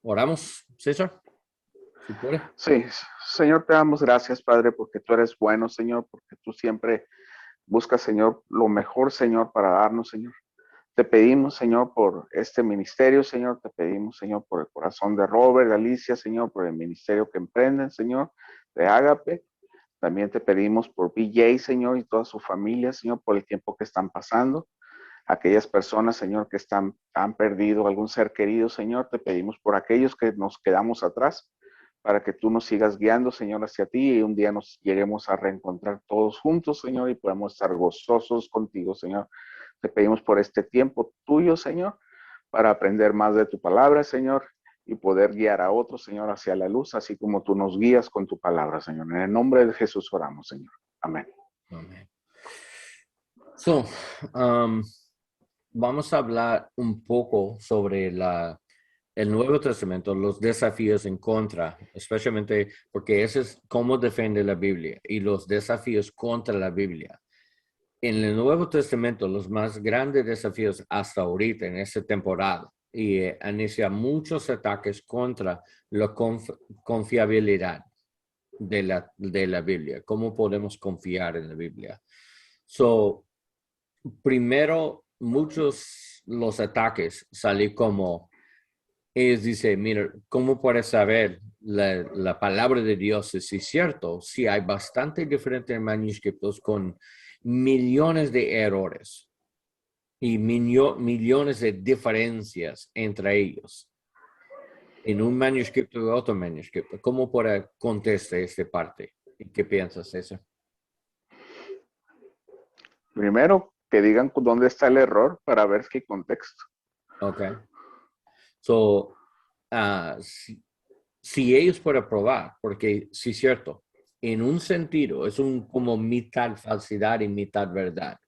Oramos, César, si puede. Sí, Señor, te damos gracias, Padre, porque tú eres bueno, Señor, porque tú siempre buscas, Señor, lo mejor, Señor, para darnos, Señor. Te pedimos, Señor, por este ministerio, Señor. Te pedimos, Señor, por el corazón de Robert, de Alicia, Señor, por el ministerio que emprenden, Señor, de Ágape. También te pedimos por BJ, Señor, y toda su familia, Señor, por el tiempo que están pasando. Aquellas personas, Señor, que han perdido algún ser querido, Señor, te pedimos por aquellos que nos quedamos atrás, para que tú nos sigas guiando, Señor, hacia ti y un día nos lleguemos a reencontrar todos juntos, Señor, y podamos estar gozosos contigo, Señor. Te pedimos por este tiempo tuyo, Señor, para aprender más de tu palabra, Señor, y poder guiar a otros, Señor, hacia la luz, así como tú nos guías con tu palabra, Señor. En el nombre de Jesús oramos, Señor. Amén. Amén. So, um, vamos a hablar un poco sobre el Nuevo Testamento, los desafíos en contra, especialmente porque ese es cómo defiende la Biblia y los desafíos contra la Biblia. En el Nuevo Testamento, los más grandes desafíos hasta ahorita, en esta temporada, y inicia muchos ataques contra la confiabilidad de la Biblia. ¿Cómo podemos confiar en la Biblia? So, primero, muchos los ataques salen como, ellos dicen, mira, ¿cómo puedes saber la palabra de Dios si es cierto? Si hay bastante diferentes manuscritos con millones de errores y millones de diferencias entre ellos en un manuscrito y otro manuscrito. ¿Cómo puede contestar esta parte? ¿Y qué piensas, César? Primero, que digan dónde está el error para ver qué contexto. Okay. So, si ellos pueden probar, porque sí es cierto, en un sentido es un como mitad falsidad y mitad verdad.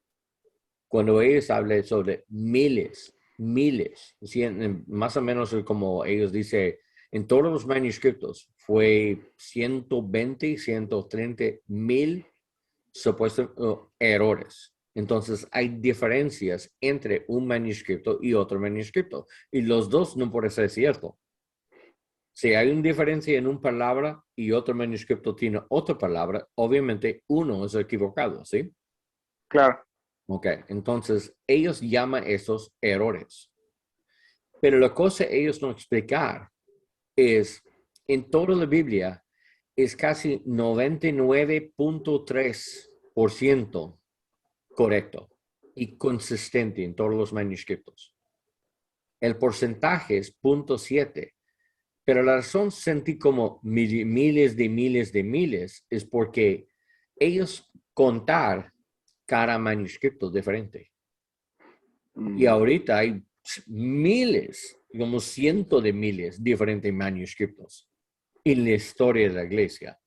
Cuando ellos hablan sobre miles, más o menos como ellos dicen, en todos los manuscritos fue 120, 130 mil supuestos errores. Entonces hay diferencias entre un manuscrito y otro manuscrito. Y los dos no pueden ser cierto. Si hay una diferencia en una palabra y otro manuscrito tiene otra palabra, obviamente uno es equivocado, ¿sí? Claro. Ok, entonces ellos llaman esos errores. Pero la cosa ellos no explicar es, en toda la Biblia, es casi 99.3% correcto y consistente en todos los manuscritos. El porcentaje es 0.7, pero la razón sentí como miles es porque ellos contar cada manuscrito diferente. Y ahorita hay miles, como cientos de miles diferentes manuscritos en la historia de la iglesia.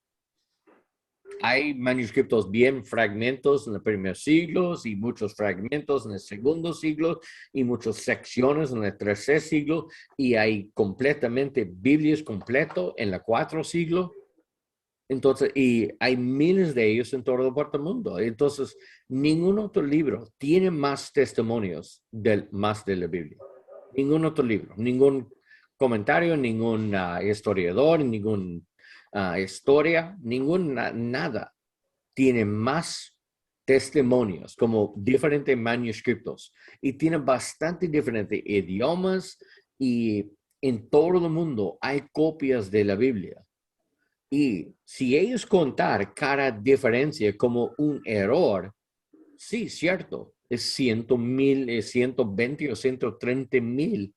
Hay manuscritos bien fragmentos en los primeros siglos y muchos fragmentos en el segundo siglo y muchas secciones en el tercer siglo y hay completamente Biblias completo en el cuarto siglo. Entonces, y hay miles de ellos en todo el mundo. Entonces, ningún otro libro tiene más testimonios más de la Biblia. Ningún otro libro, ningún comentario, ningún historiador, ningún historia, nada tiene más testimonios como diferentes manuscritos y tiene bastante diferentes idiomas y en todo el mundo hay copias de la Biblia. Y si ellos contar cada diferencia como un error, sí, cierto, es 100,000, es 120 o 130,000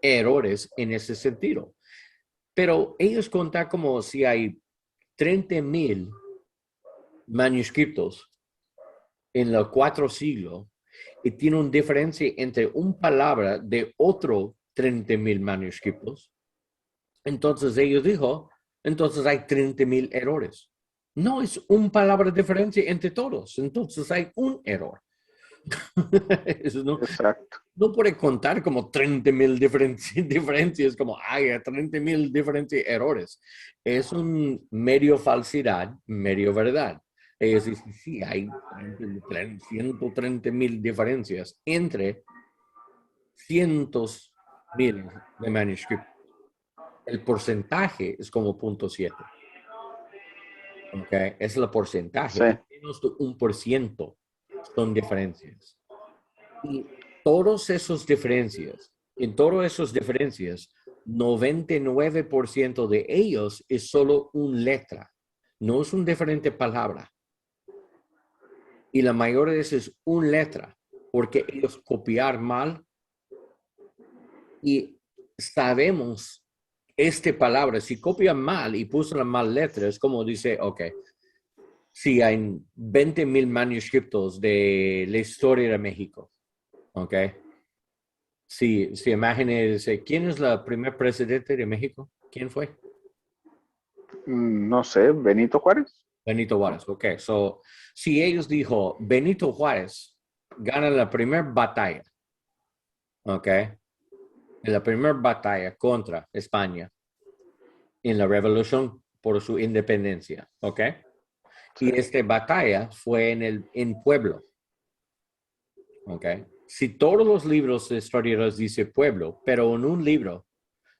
errores en ese sentido. Pero ellos contar como si hay 30,000 manuscritos en los 4 siglos y tiene una diferencia entre una palabra de otro 30,000 manuscritos. Entonces ellos dijo, entonces hay 30,000 errores. No es una palabra de diferencia entre todos, entonces hay un error. Eso Exacto. no puede contar como 30,000 diferencias, como hay 30,000 diferentes errores. Es un medio falsidad, medio verdad. Ellos dicen, sí, hay 130,000 diferencias entre cientos miles de manuscritos. el porcentaje es como 0.7. Okay, es el porcentaje. Sí, Menos de 1% son diferencias. Y todas esas diferencias, en todas esas diferencias, 99% de ellos es solo una letra. No es una diferente palabra. Y la mayoría de esas es una letra, porque ellos copiar mal y sabemos esta palabra, si copian mal y puso la mal letra, es como dice, ok, si hay 20,000 manuscritos de la historia de México, ok, si imagínense, ¿quién es la primer presidente de México? ¿Quién fue? no sé, Benito Juárez. Benito Juárez, ok, so, si ellos dijo, Benito Juárez gana la primera batalla, ok, en la primera batalla contra España, en la revolución por su independencia, ¿ok? Sí, Y esta batalla fue en Pueblo, ¿ok? Si todos los libros de historiadores dice Pueblo, pero en un libro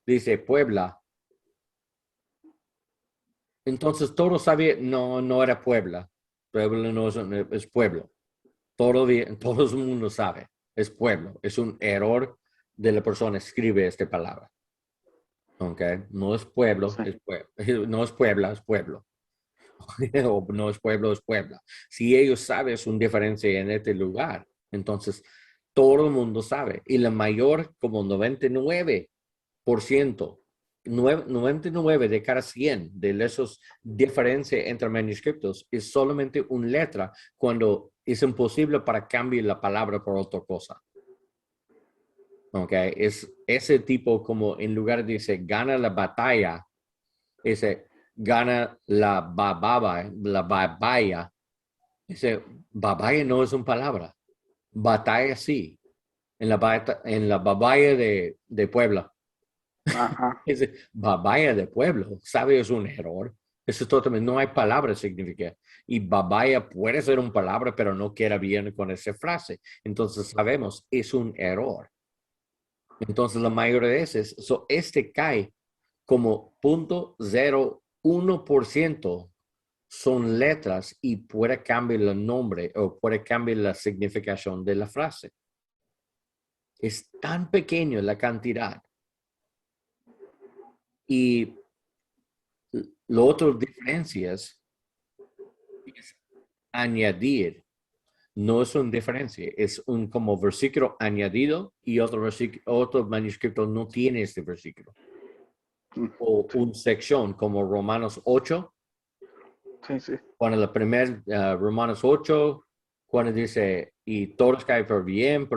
dice Puebla, entonces todos sabían, no, no era Puebla. Puebla no es pueblo. Todo el mundo sabe, es pueblo. Es un error de la persona que escribe esta palabra, ¿ok? No es pueblo, sí, es pueblo. No es Puebla, es pueblo. O no es pueblo, es Puebla. Si ellos saben una diferencia en este lugar, entonces todo el mundo sabe. Y la mayor, como 99%, 99 de cada 100 de esos diferencias entre manuscritos es solamente una letra cuando es imposible para cambiar la palabra por otra cosa. ¿Ok? Es ese tipo como en lugar de decir gana la batalla, ese gana la babaya. Ese babaya no es una palabra. Batalla sí. En la babaya de Puebla. ajá, Ese babaya de pueblo, ¿sabe? Es un error. Eso es totalmente, no hay palabra que significa. Y babaya puede ser una palabra, pero no queda bien con esa frase. Entonces sabemos, es un error. Entonces la mayoría de veces, este cae como 0.01% son letras y puede cambiar el nombre o puede cambiar la significación de la frase. Es tan pequeño la cantidad. Y lo otro diferencias es añadir. No es una diferencia, es un como versículo añadido y otro manuscrito no tiene este versículo. mm, O sí, una sección como Romanos 8, sí, sí, cuando la primera Romanos 8, cuando dice, y todos caen por bien,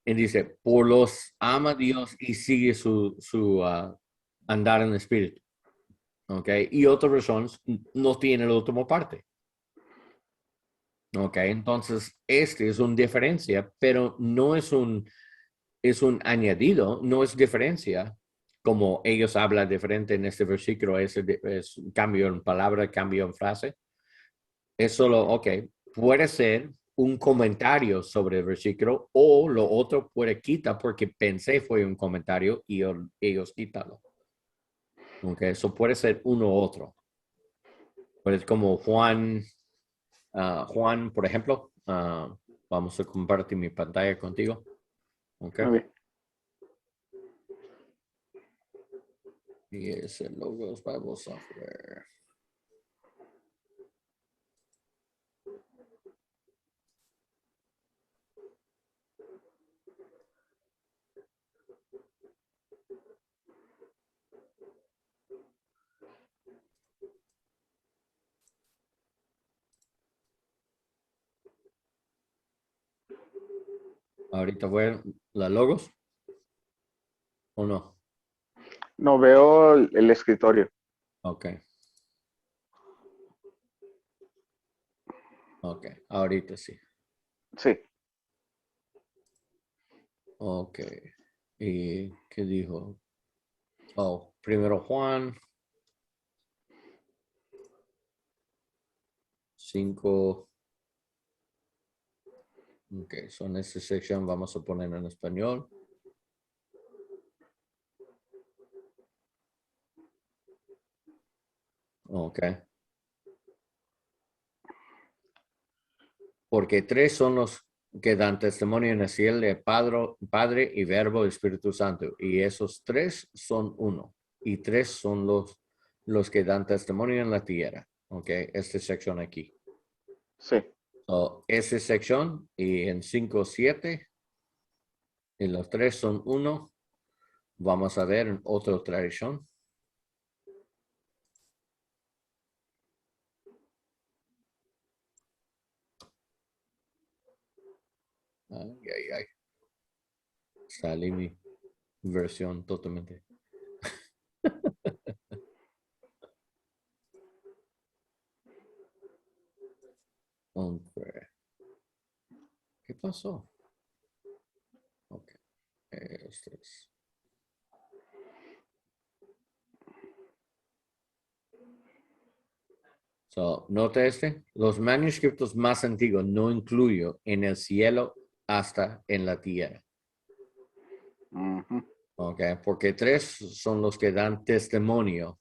y dice, por los ama Dios y sigue su andar en el espíritu. ¿Ok? Y otras versiones no tiene la última parte. ¿Ok? Entonces, este es una diferencia, pero no es un añadido, no es diferencia. Como ellos hablan diferente en este versículo, es cambio en palabra, cambio en frase. Es solo, ok, puede ser un comentario sobre el versículo o lo otro puede quitar porque pensé fue un comentario y ellos quítalo. Ok, eso puede ser uno u otro. Pues como Juan, por ejemplo, vamos a compartir mi pantalla contigo. Ok. muy bien. Y es el Logos Bible Software. Ahorita fue la Logos o no. No veo el escritorio. Ok, ok, ahorita sí. Sí, Ok. ¿Y qué dijo? Oh, primero Juan 5. Ok, so en esta sección vamos a poner en español. Ok. Porque tres son los que dan testimonio en el cielo de Padre y Verbo y Espíritu Santo. Y esos tres son uno. Y tres son los que dan testimonio en la tierra. Ok, esta sección aquí. Sí. So, esa sección y en 5:7, y los tres son uno. Vamos a ver en otra tradición. Ay, ay, ay. Salí mi versión totalmente. Hombre, ¿qué pasó? Ok, este es. So, nota este, los manuscritos más antiguos no incluyo en el cielo hasta en la tierra. Ujú. Ok, porque tres son los que dan testimonio,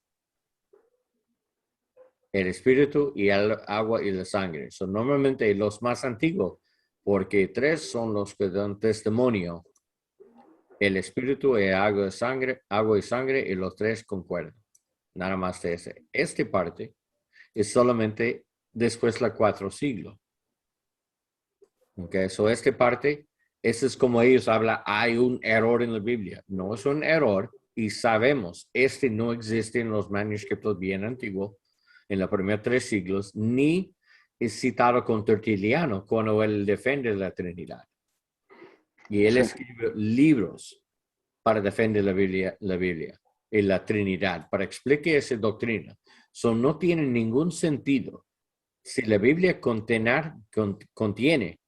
el espíritu y el agua y la sangre. Son normalmente los más antiguos, porque tres son los que dan testimonio, el espíritu y agua y sangre, y los tres concuerdan. Nada más de ese. Esta parte es solamente después de 4 siglos. Ok, so esta parte, eso es como ellos hablan, hay un error en la Biblia. No es un error y sabemos, este no existe en los manuscritos bien antiguos, en los primeros 3 siglos, ni es citado con Tertuliano cuando él defiende la Trinidad. Y él Sí. escribe libros para defender la Biblia y la Trinidad, para explicar esa doctrina. So, no tiene ningún sentido si la Biblia contiene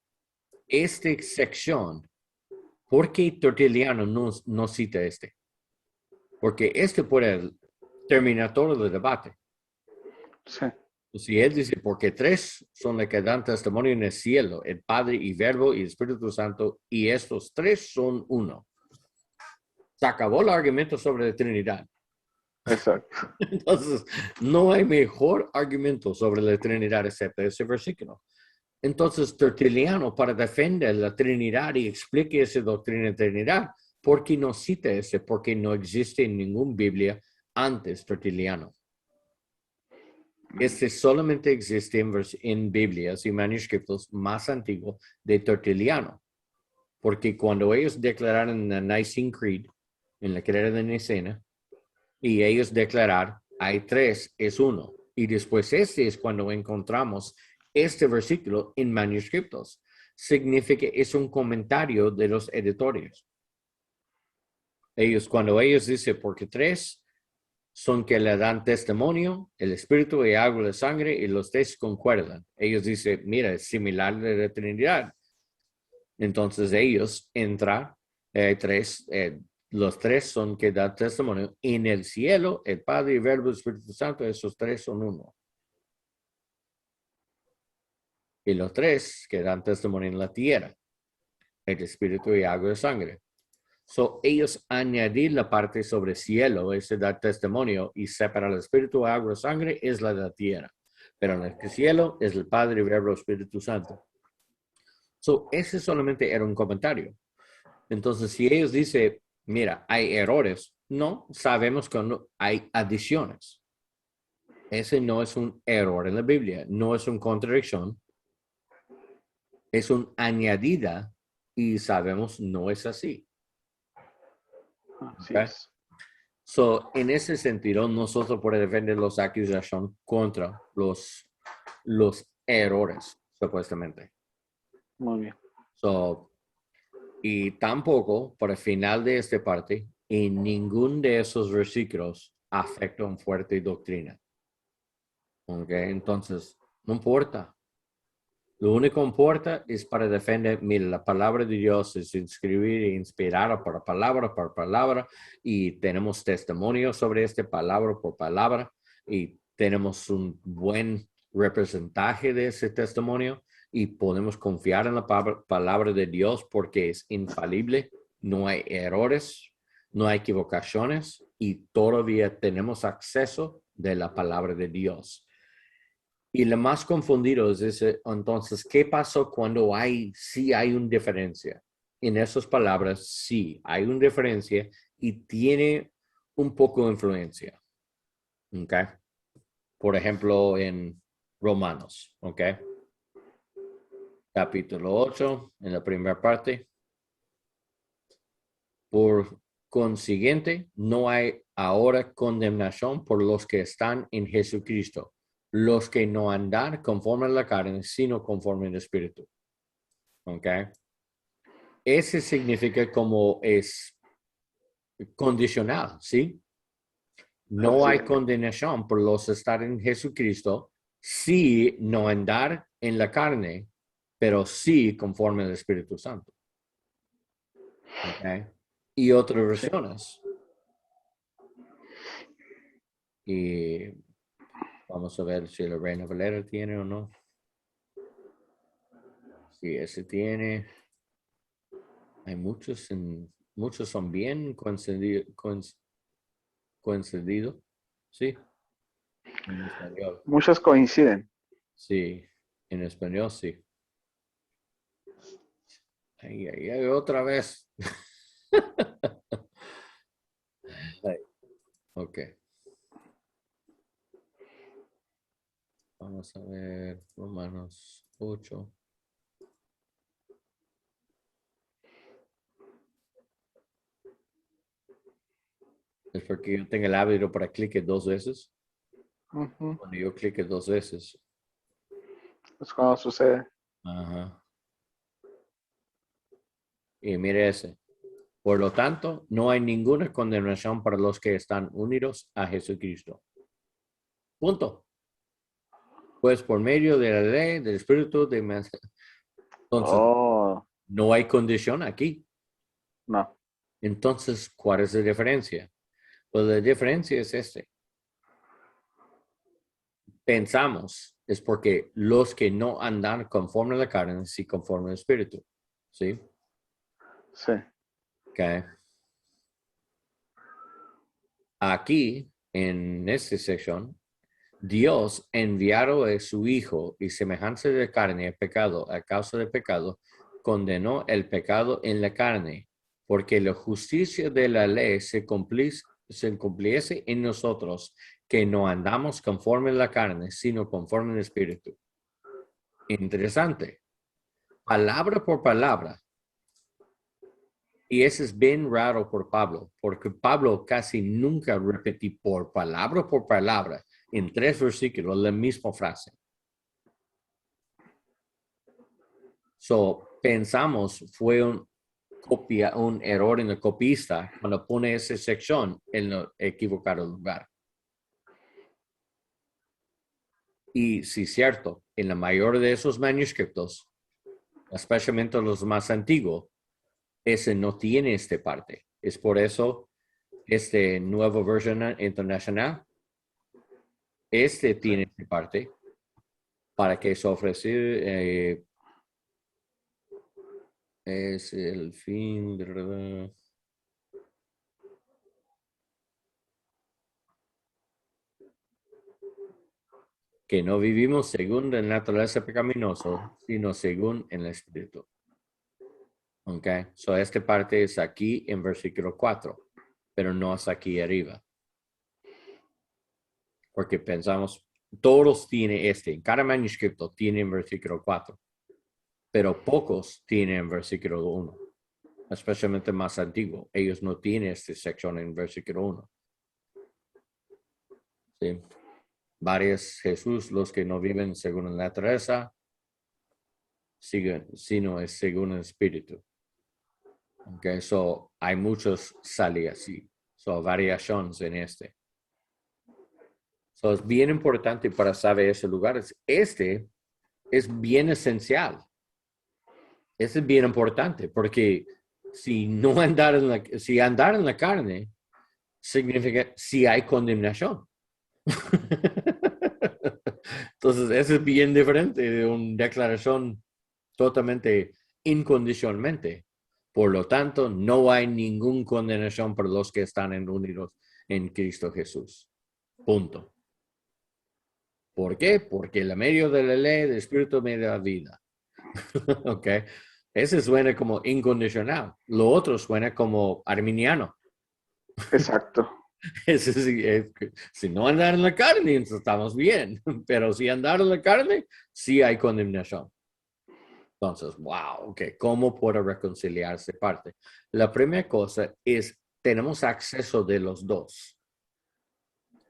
esta sección. ¿Por qué Tertuliano no cita este? Porque este puede terminar todo el debate. Sí. Si él dice, porque tres son los que dan testimonio en el cielo, el Padre y Verbo y el Espíritu Santo, y estos tres son uno. Se acabó el argumento sobre la Trinidad. Exacto. Entonces, no hay mejor argumento sobre la Trinidad excepto ese versículo. Entonces, Tertuliano, para defender la Trinidad y explique esa doctrina de Trinidad, ¿por qué no cita ese? Porque no existe en ninguna Biblia antes Tertuliano. Este solamente existe en Biblias y manuscritos más antiguos de Tertuliano. Porque cuando ellos declararon el Nicene Creed, en la credo de Nicena, y ellos declarar, hay tres, es uno. Y después este es cuando encontramos este versículo en manuscritos. Significa, es un comentario de los editores. Cuando ellos dicen, porque tres son que le dan testimonio, el espíritu y agua de sangre, y los tres concuerdan. Ellos dicen, mira, es similar de la Trinidad. Entonces ellos entran, los tres son que dan testimonio. En el cielo, el Padre, el Verbo y el Espíritu Santo, esos tres son uno. Y los tres que dan testimonio en la tierra, el Espíritu y agua de sangre. So, ellos añadir la parte sobre cielo, ese dar testimonio, y separar el Espíritu, agua y sangre, es la de la tierra. Pero en el cielo es el Padre, el Verbo y el Espíritu Santo. So, ese solamente era un comentario. Entonces, si ellos dicen, mira, hay errores, no, sabemos que no, hay adiciones. Ese no es un error en la Biblia, no es una contradicción, es una añadida y sabemos no es así. Así ¿Okay? es. So, en ese sentido, nosotros podemos defender las acusaciones contra los errores, supuestamente. Muy bien. So, y tampoco, por el final de esta parte, en ningún de esos versículos afecta una fuerte doctrina. ¿Ok? Entonces, no importa. Lo único que importa es para defender, mira, la palabra de Dios es inscribir e inspirada por palabra, y tenemos testimonio sobre esta palabra por palabra, y tenemos un buen representaje de ese testimonio, y podemos confiar en la palabra de Dios porque es infalible, no hay errores, no hay equivocaciones, y todavía tenemos acceso de la palabra de Dios. Y lo más confundido es ese, entonces, ¿qué pasó cuando sí hay una diferencia? En esas palabras, sí, hay una diferencia y tiene un poco de influencia. ¿Ok? Por ejemplo, en Romanos, ¿ok? Capítulo 8, en la primera parte. Por consiguiente, no hay ahora condenación por los que están en Jesucristo, los que no andan conforme a la carne, sino conforme al Espíritu. ¿Ok? Ese significa como es condicional, ¿sí? No hay condenación por los que están en Jesucristo, sí no andar en la carne, pero sí conforme al Espíritu Santo. ¿Ok? Y otras versiones. Y vamos a ver si la Reina Valera tiene o no. Si ese tiene. Hay muchos, muchos son bien coincididos. Sí, en español. Muchos coinciden. Sí, en español sí. Ay, otra vez. Ay, ok. Vamos a ver Romanos 8. Es porque yo tengo el hábito para clicar 2 veces. Ujú. Cuando yo clique 2 veces. Es cuando sucede. Ajá. Y mire ese. Por lo tanto, no hay ninguna condenación para los que están unidos a Jesucristo. Punto. Pues por medio de la ley, del Espíritu, entonces, Oh, no hay condición aquí. no. Entonces, ¿cuál es la diferencia? Pues la diferencia es este. Pensamos, es porque los que no andan conforme a la carne, sí conforme al Espíritu. ¿Sí? Sí. Okay. Aquí, en esta sección, Dios enviado a su Hijo y semejanza de carne el pecado a causa del pecado, condenó el pecado en la carne, porque la justicia de la ley se cumpliese en nosotros, que no andamos conforme a la carne, sino conforme al Espíritu. Interesante. Palabra por palabra. Y eso es bien raro por Pablo, porque Pablo casi nunca repetí por palabra en 3 versículos la misma frase. So, pensamos fue un error en el copista cuando pone esa sección en el equivocado lugar. Y sí, cierto, en la mayoría de esos manuscritos, especialmente los más antiguos, ese no tiene esta parte. Es por eso este nuevo versión internacional, tiene esta parte para que se ofrece es el fin de... que no vivimos según la naturaleza pecaminosa, sino según el Espíritu. Ok, so esta parte es aquí en versículo 4, pero no es aquí arriba. Porque pensamos, todos tienen cada manuscrito tiene en versículo 4, pero pocos tienen en versículo 1, especialmente más antiguo. Ellos no tienen esta sección en versículo 1. ¿Sí? Varios Jesús, los que no viven según la naturaleza, sino es según el Espíritu. Okay, so hay muchos sale así. So variaciones en este. So es bien importante para saber ese lugar. Este es bien esencial. Este es bien importante porque si no si andar en la carne, significa si hay condenación. Entonces, eso es bien diferente de una declaración totalmente incondicionalmente. Por lo tanto, no hay ninguna condenación para los que están unidos en Cristo Jesús. Punto. ¿Por qué? Porque el medio de la ley, el Espíritu me da vida. ¿Ok? Ese suena como incondicional. Lo otro suena como arminiano. Exacto. Ese sí, si no andar en la carne, entonces estamos bien. Pero si andar en la carne, sí hay condenación. Entonces, wow, ok, ¿cómo puedo reconciliarse parte? La primera cosa es, tenemos acceso de los dos.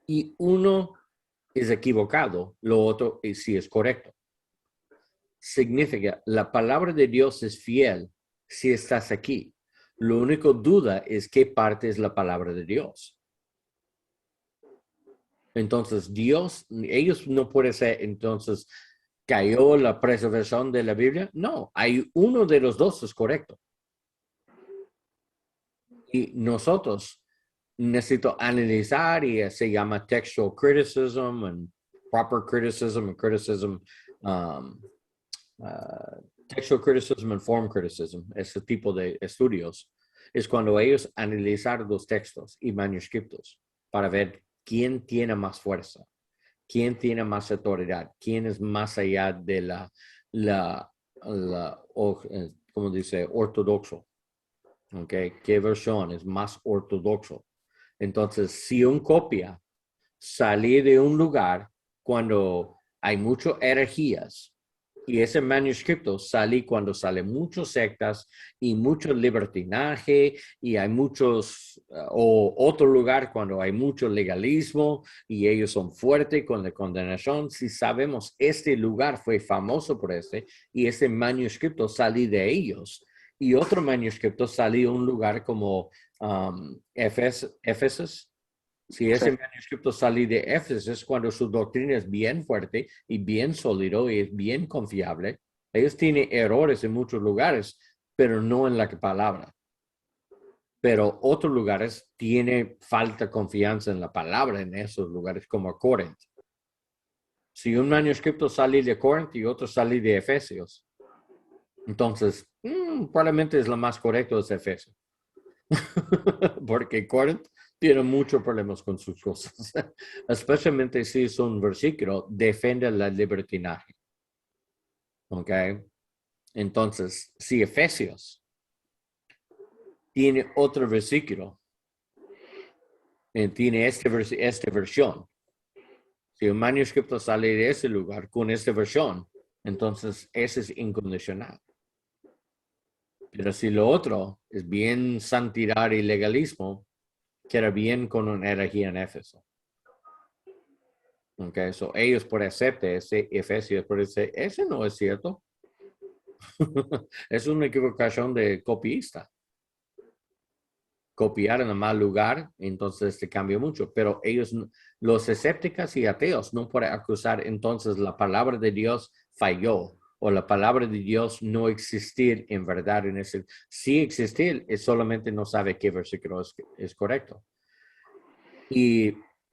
Y uno es equivocado, lo otro sí es correcto. Significa, la palabra de Dios es fiel si estás aquí. Lo único duda es qué parte es la palabra de Dios. Entonces, Dios, ellos no pueden ser, entonces, ¿cayó la preservación de la Biblia? No, hay uno de los dos es correcto. Y nosotros necesito analizar y se llama textual criticism and proper criticism and criticism, um, textual criticism and form criticism, ese tipo de estudios, es cuando ellos analizan los textos y manuscritos para ver quién tiene más fuerza, quién tiene más autoridad, quién es más allá de como dice, ortodoxo. Okay, ¿qué versión es más ortodoxo? Entonces, si un copia sale de un lugar cuando hay muchas herejías y ese manuscrito sale cuando salen muchas sectas y mucho libertinaje y hay muchos, o otro lugar cuando hay mucho legalismo y ellos son fuertes con la condenación, si sabemos este lugar fue famoso por este y ese manuscrito salió de ellos y otro manuscrito salió de un lugar como Éfeso. Si ese Sí. manuscrito sale de Éfeso es cuando su doctrina es bien fuerte y bien sólido y es bien confiable. Ellos tienen errores en muchos lugares, pero no en la palabra. Pero otros lugares tiene falta confianza en la palabra en esos lugares, como Corinth. Si un manuscrito sale de Corinth y otro sale de Efesios, entonces probablemente es lo más correcto es Efesios. Porque Corinth tiene muchos problemas con sus cosas, especialmente si es un versículo, defiende la libertinaje. ¿Ok? Entonces, si Efesios tiene otro versículo, tiene esta versión, si un manuscrito sale de ese lugar con esta versión, entonces ese es incondicional. Pero si lo otro es bien santidad y legalismo, queda bien con una herejía en Éfeso. Okay, so ellos por aceptar ese Efesios, por decir, ese no es cierto. Es una equivocación de copiista. Copiar en el mal lugar, entonces se cambia mucho. Pero ellos, los escépticos y ateos, no pueden acusar entonces la palabra de Dios falló o la palabra de Dios no existir en verdad. En ese, sí existir, es solamente no sabe qué versículo es correcto. Y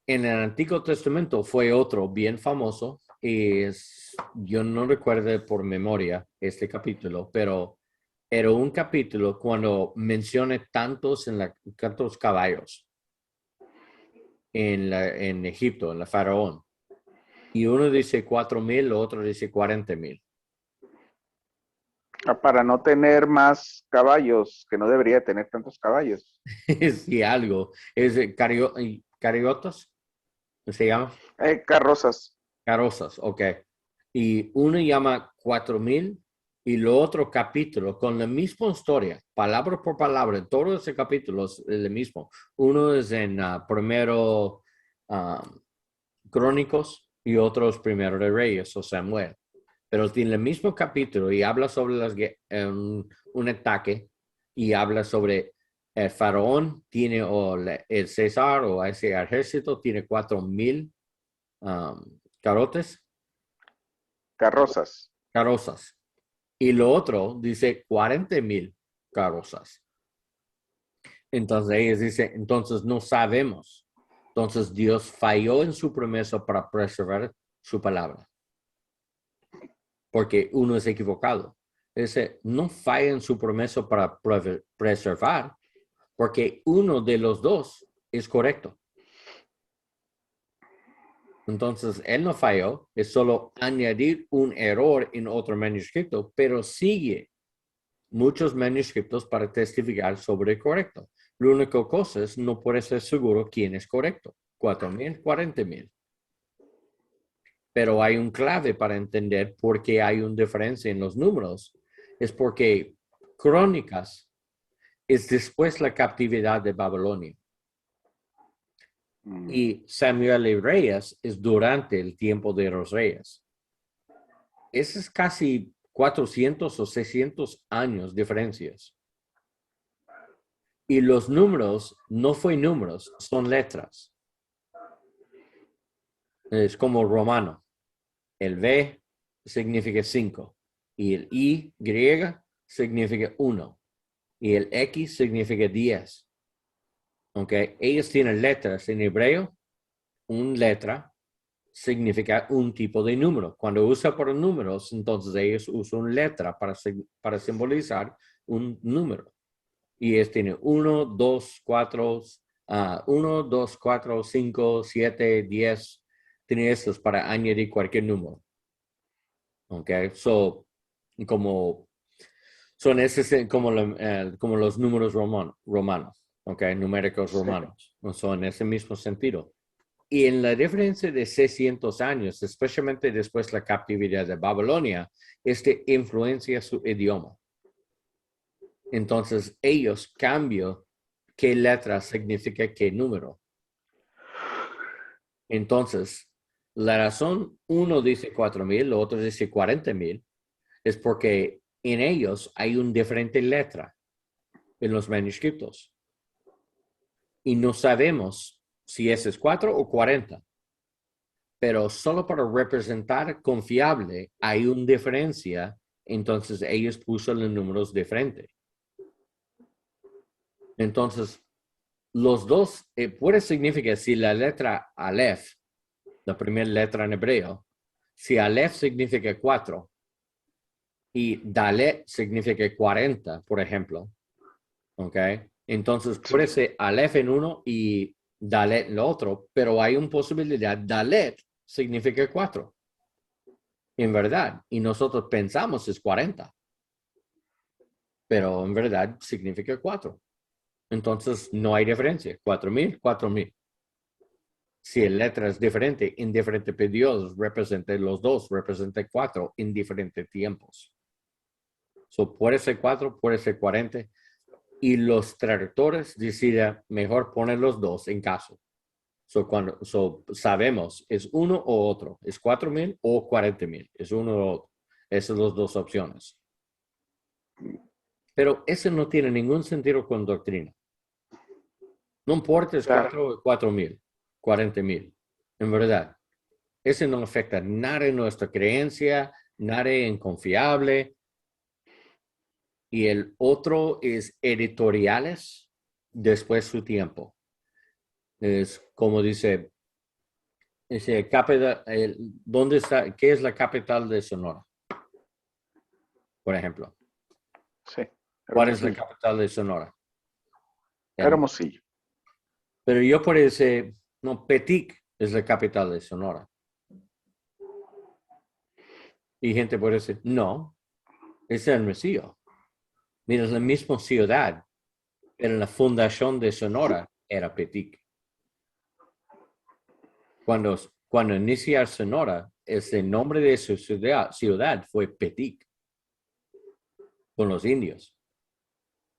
en el Antiguo Testamento fue otro bien famoso. Yo no recuerdo por memoria este capítulo, pero era un capítulo cuando menciona tantos caballos en Egipto, en la Faraón. Y uno dice 4,000, el otro dice 40,000. Para no tener más caballos, que no debería tener tantos caballos. Sí, algo. Es cariotas, se llama. Carrozas. Carrozas, ok. Y uno llama 4,000 y lo otro capítulo con la misma historia, palabra por palabra, todo ese capítulo es el mismo. Uno es en primero Crónicos y otro es primero de Reyes o Samuel. Pero tiene el mismo capítulo y habla sobre un ataque y habla sobre el faraón tiene o el César o ese ejército tiene 4,000 carotes, Carrozas. carrozas. Y lo otro dice 40,000 carrozas. Entonces ellos dicen, entonces no sabemos. Entonces Dios falló en su promesa para preservar su palabra. Porque uno es equivocado. Dice, no falla en su promesa para preservar, porque uno de los dos es correcto. Entonces, él no falló, es solo añadir un error en otro manuscrito, pero sigue muchos manuscritos para testificar sobre el correcto. La única cosa es no puede ser seguro quién es correcto, 4,000, 40,000. Pero hay un clave para entender por qué hay una diferencia en los números. Es porque Crónicas es después la captividad de Babilonia. Y Samuel y Reyes es durante el tiempo de los reyes. Eso es casi 400 o 600 años diferencias. Y los números no fue números, son letras. Es como romano. El V significa 5 y el Y griega significa 1 y el X significa 10. Okay. Ellos tienen letras en hebreo. Una letra significa un tipo de número. Cuando usa por números, entonces ellos usan letra para simbolizar un número. Y es tiene 1, 2, 4, 1, 2, 4, 5, 7, 10. Tiene estos para añadir cualquier número. Ok, como son esos como los números romanos, ok, numéricos romanos. Son en ese mismo sentido. Y en la diferencia de 600 años, especialmente después de la captividad de Babilonia, influencia su idioma. Entonces, ellos cambian qué letra significa qué número. Entonces, la razón, uno dice 4,000, el otro dice 40,000, es porque en ellos hay una diferente letra en los manuscritos. Y no sabemos si ese es 4 o 40. Pero solo para representar confiable hay una diferencia, entonces ellos puso los números diferentes. Entonces, los dos puede significar si la letra Aleph, la primera letra en hebreo, si Aleph significa 4 y Dalet significa 40, por ejemplo, ¿ok? Entonces puede ser Aleph en uno y Dalet en el otro, pero hay una posibilidad, Dalet significa 4. En verdad, y nosotros pensamos es 40, pero en verdad significa 4. Entonces no hay diferencia, 4,000, 4,000. Si la letra es diferente en diferentes periodos, representa los dos, representa 4 en diferentes tiempos. Puede ser 4, puede ser 40, y los traductores deciden mejor poner los dos en caso. Cuando sabemos, es uno o otro, es 4,000 o 40,000, es uno o otro. Esas son las dos opciones. Pero eso no tiene ningún sentido con doctrina. No importa es 4 o 4,000, 40,000. En verdad, eso no afecta nada en nuestra creencia, nada en confiable. Y el otro es editoriales después su tiempo. Es como dice, ¿dónde está? ¿Qué es la capital de Sonora? Por ejemplo. Sí. ¿Cuál es la capital de Sonora? Hermosillo. Pero yo por ese, no, Petic es la capital de Sonora. Y gente puede decir, no, es Hermosillo. Mira, es la misma ciudad, pero la fundación de Sonora era Petic. Cuando inicia Sonora, el nombre de su ciudad fue Petic, con los indios.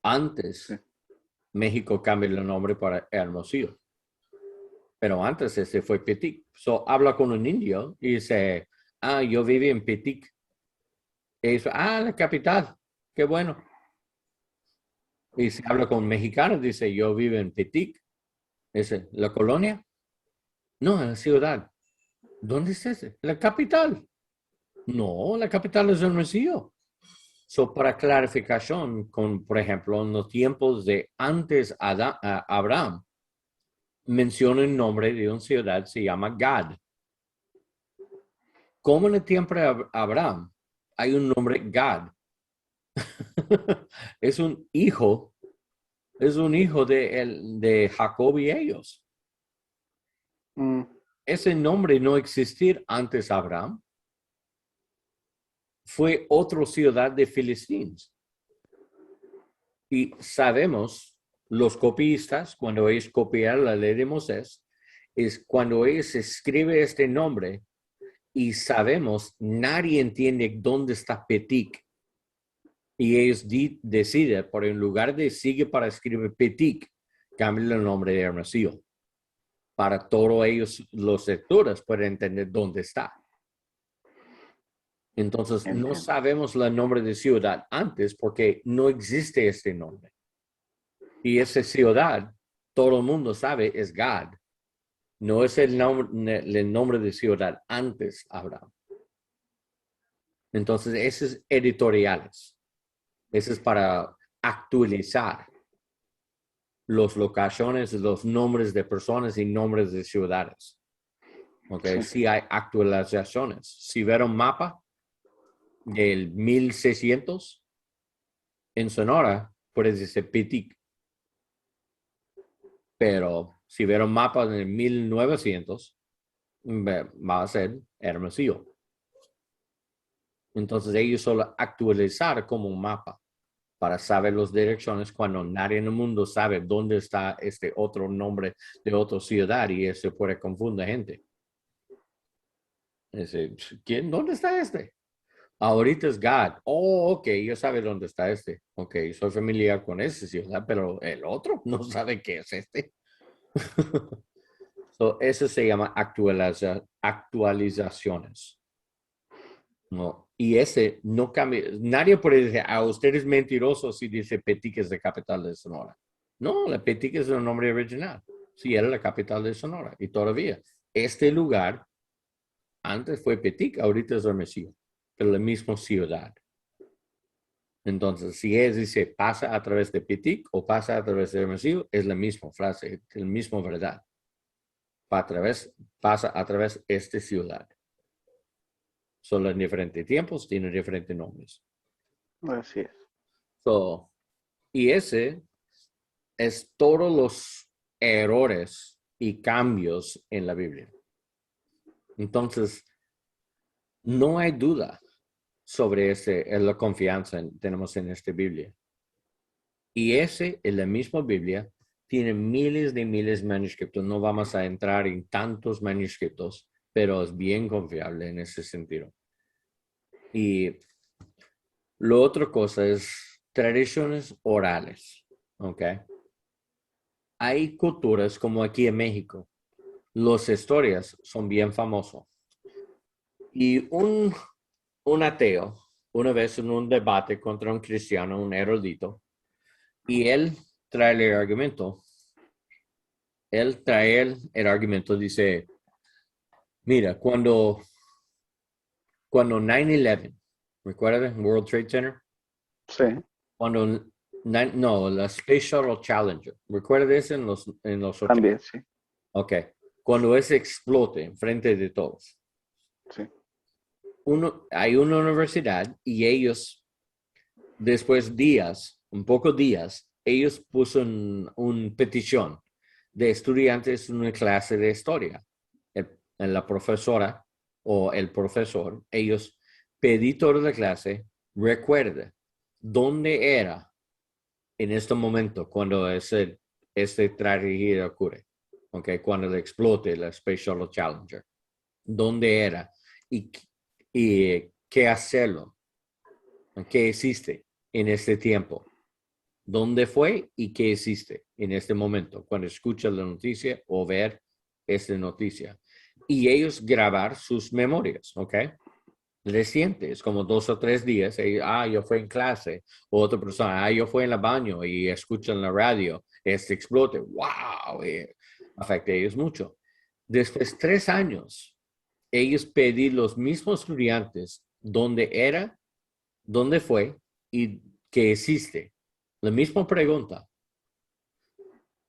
Antes, sí. México cambió el nombre para Hermosillo. Pero antes ese fue Petic. Habla con un indio y dice, yo viví en Petic. Y dice, la capital, qué bueno. Y se habla con un mexicano, dice, yo vivo en Petic. Dice, ¿la colonia? No, en la ciudad. ¿Dónde es ese? La capital. No, la capital es Hermosillo. Para clarificación, por ejemplo, en los tiempos de antes Abraham, menciona el nombre de una ciudad, se llama Gad. Como en el tiempo de Abraham, hay un nombre Gad. es un hijo de Jacob y ellos. ese nombre no existir antes de Abraham. Fue otra ciudad de filisteos. Y sabemos, los copistas, cuando ellos copiaron la ley de Moisés, es cuando ellos escriben este nombre y sabemos, nadie entiende dónde está Petik. Y ellos deciden, por en lugar de sigue para escribir Petik, cambian el nombre de Hermosillo. Para todos ellos, los lectores pueden entender dónde está. Entonces, no sabemos el nombre de ciudad antes porque no existe este nombre. Y esa ciudad, todo el mundo sabe, es Gad. No es el nombre de ciudad antes Abraham. Entonces, esos editoriales. Eso es para actualizar las locaciones, los nombres de personas y nombres de ciudades. Okay. Sí hay actualizaciones. Si vieron un mapa del 1600 en Sonora, puedes decir Petik. Pero si vieron mapas en el 1900, va a ser Hermosillo. Entonces ellos solo actualizar como un mapa para saber las direcciones cuando nadie en el mundo sabe dónde está este otro nombre de otra ciudad y eso puede confundir gente. Dice, ¿dónde está este? Ahorita es Gad. Oh, ok, yo sabe dónde está este. Ok, soy familiar con esa ciudad, pero el otro no sabe qué es este. So, eso se llama actualizaciones. No, y ese no cambia. Nadie puede decir, a usted es mentiroso si dice Petik es la capital de Sonora. No, la Petik es el nombre original. Sí, era la capital de Sonora. Y todavía, este lugar antes fue Petik, ahorita es Hermosillo, pero la misma ciudad. Entonces, si es dice pasa a través de Petik o pasa a través de Hermosillo, es la misma frase, la misma verdad. Pasa a través de esta ciudad. Solo en diferentes tiempos, tienen diferentes nombres. Así es. So, y ese es todos los errores y cambios en la Biblia. Entonces, no hay duda sobre la confianza que tenemos en esta Biblia. Y ese, en la misma Biblia, tiene miles de manuscritos. No vamos a entrar en tantos manuscritos, pero es bien confiable en ese sentido. Y lo otra cosa es tradiciones orales, ¿ok? Hay culturas como aquí en México. Las historias son bien famosos. Y un ateo, una vez en un debate contra un cristiano, un erudito, y él trae el argumento. Él trae el argumento, dice, mira, cuando 9/11, ¿recuerdas? World Trade Center. Sí. Cuando, no, la Space Shuttle Challenger. ¿Recuerdas en los 80? También, sí. Ok. Cuando ese explote en frente de todos. Sí. Hay una universidad y ellos, después un pocos días, ellos pusieron una petición de estudiantes en una clase de historia. La profesora o el profesor, ellos pedí toda la clase, recuerda dónde era en este momento cuando este tragedia ocurre, okay, cuando le explote la Space Shuttle Challenger, dónde era y qué hacerlo, qué existe en este tiempo, dónde fue y qué existe en este momento cuando escucha la noticia o ver esta noticia. Y ellos grabar sus memorias, ¿ok? Recientes, como 2 o 3 días, yo fui en clase, o otra persona, yo fui en el baño y escuchan la radio, explote, wow, afecta a ellos mucho. Después de 3 años, ellos pedí los mismos estudiantes dónde era, dónde fue y qué existe. La misma pregunta.